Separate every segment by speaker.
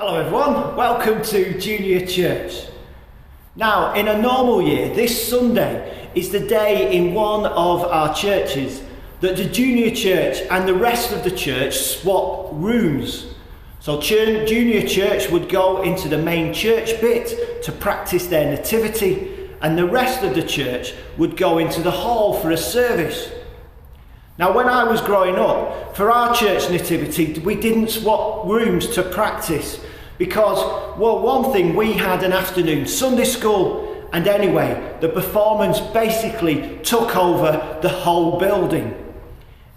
Speaker 1: Hello everyone, welcome to Junior Church. Now, in a normal year, this Sunday is the day in one of our churches that the Junior Church and the rest of the church swap rooms. So Junior Church would go into the main church bit to practice their nativity, and the rest of the church would go into the hall for a service. Now, when I was growing up, for our church nativity, we didn't swap rooms to practice because, well, one thing, we had an afternoon Sunday school, and anyway, the performance basically took over the whole building.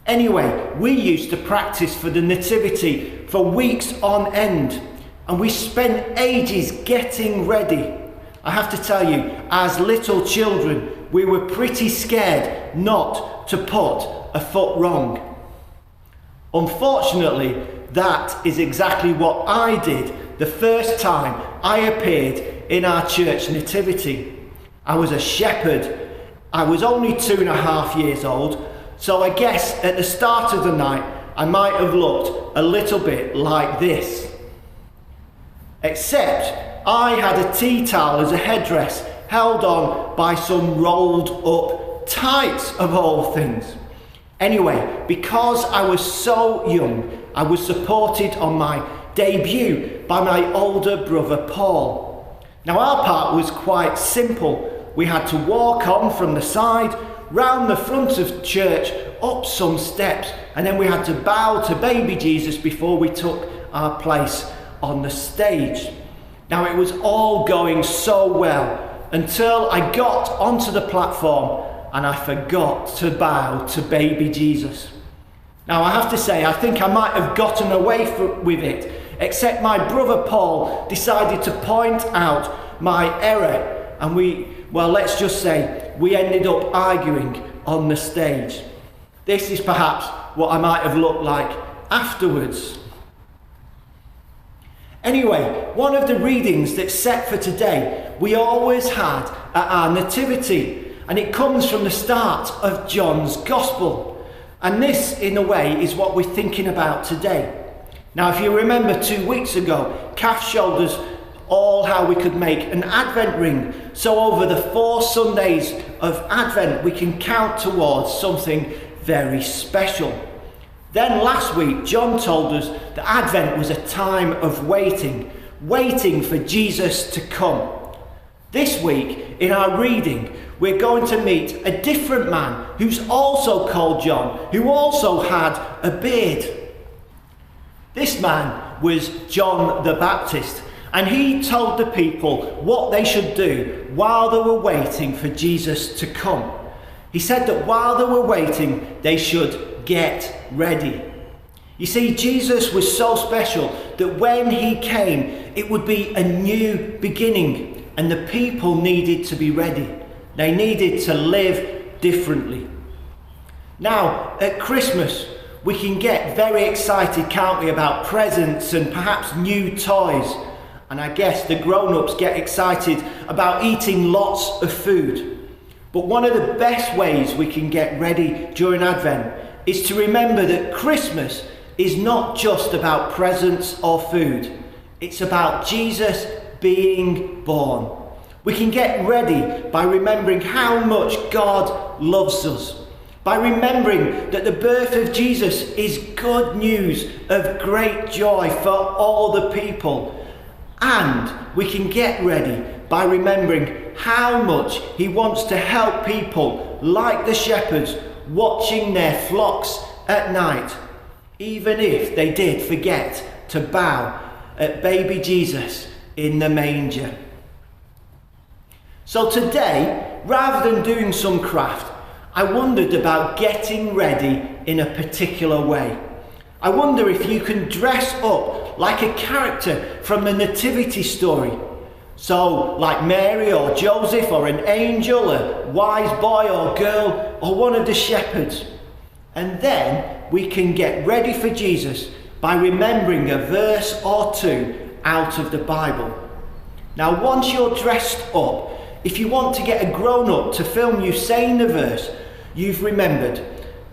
Speaker 1: Anyway, we used to practice for the nativity for weeks on end, and we spent ages getting ready. I have to tell you, as little children, we were pretty scared not to put a foot wrong. Unfortunately, that is exactly what I did the first time I appeared in our church nativity. I was a shepherd. I was only 2.5 years old, so I guess at the start of the night I might have looked a little bit like this. Except I had a tea towel as a headdress, held on by some rolled up tights of all things. Anyway, because I was so young, I was supported on my debut by my older brother Paul. Now, our part was quite simple. We had to walk on from the side, round the front of church, up some steps, and then we had to bow to baby Jesus before we took our place on the stage. Now, it was all going so well until I got onto the platform and I forgot to bow to baby Jesus. Now, I have to say, I think I might have gotten away with it, except my brother Paul decided to point out my error, and let's just say, we ended up arguing on the stage. This is perhaps what I might have looked like afterwards. Anyway, one of the readings that's set for today, we always had at our nativity, and it comes from the start of John's Gospel. And this, in a way, is what we're thinking about today. Now, if you remember 2 weeks ago, Kath showed us all how we could make an Advent ring. So over the 4 Sundays of Advent, we can count towards something very special. Then last week, John told us that Advent was a time of waiting for Jesus to come. This week, in our reading, we're going to meet a different man who's also called John, who also had a beard. This man was John the Baptist, and he told the people what they should do while they were waiting for Jesus to come. He said that while they were waiting, they should get ready. You see, Jesus was so special that when he came, it would be a new beginning, and the people needed to be ready. They needed to live differently. Now, at Christmas, we can get very excited, can't we, about presents and perhaps new toys. And I guess the grown-ups get excited about eating lots of food. But one of the best ways we can get ready during Advent is to remember that Christmas is not just about presents or food. It's about Jesus being born. We can get ready by remembering how much God loves us, by remembering that the birth of Jesus is good news of great joy for all the people. And we can get ready by remembering how much he wants to help people like the shepherds watching their flocks at night, even if they did forget to bow at baby Jesus in the manger. So today, rather than doing some craft, I wondered about getting ready in a particular way. I wonder if you can dress up like a character from the nativity story. So, like Mary or Joseph or an angel, a wise boy or girl, or one of the shepherds. And then we can get ready for Jesus by remembering a verse or two out of the Bible. Now, once you're dressed up, if you want to get a grown-up to film you saying the verse you've remembered,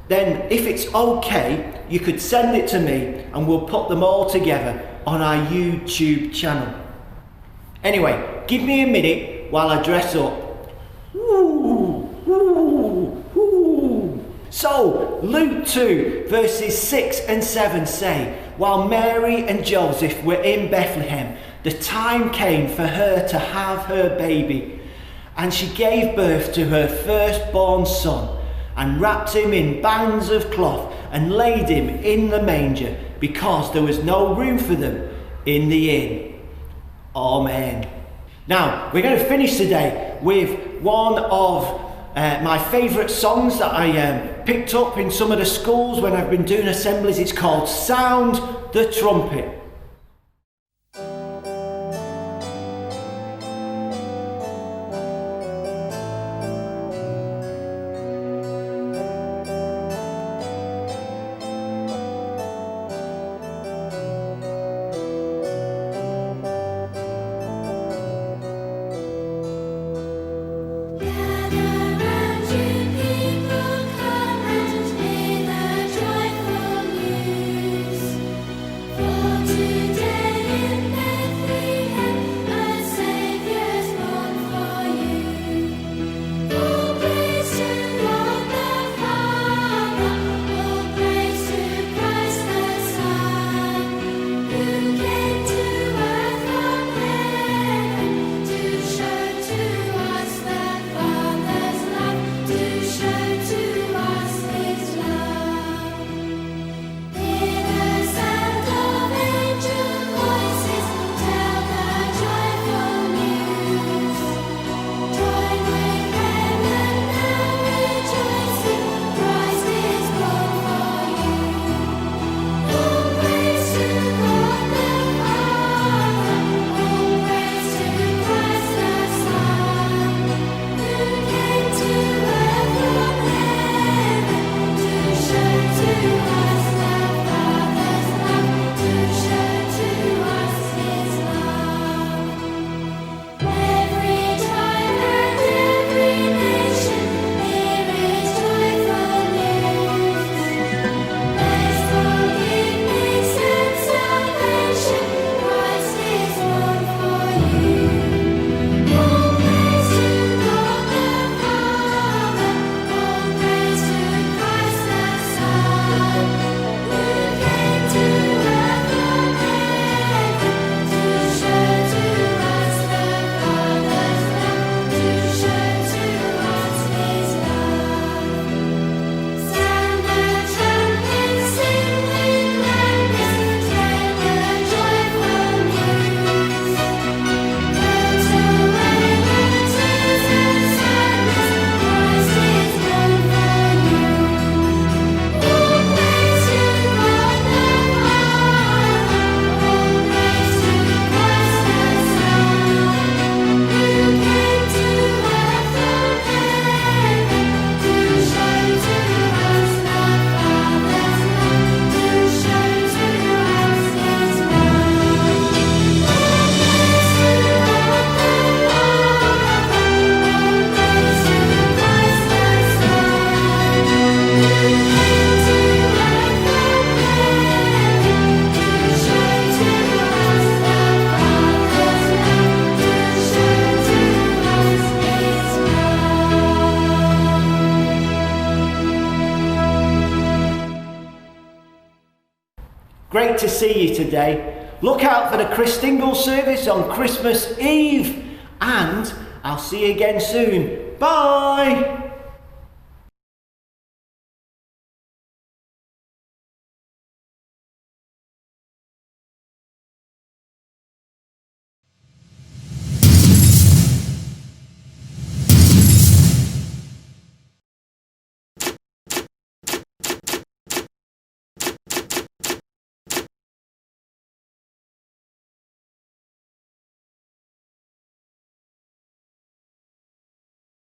Speaker 1: then if it's okay, you could send it to me and we'll put them all together on our YouTube channel. Anyway, give me a minute while I dress up. Ooh, ooh, ooh. So, Luke 2 verses 6 and 7 say, while Mary and Joseph were in Bethlehem, the time came for her to have her baby. And she gave birth to her firstborn son, and wrapped him in bands of cloth, and laid him in the manger, because there was no room for them in the inn. Amen. Now, we're going to finish today with one of my favourite songs that I picked up in some of the schools when I've been doing assemblies. It's called Sound the Trumpet. Great to see you today. Look out for the Christingle service on Christmas Eve, and I'll see you again soon. Bye!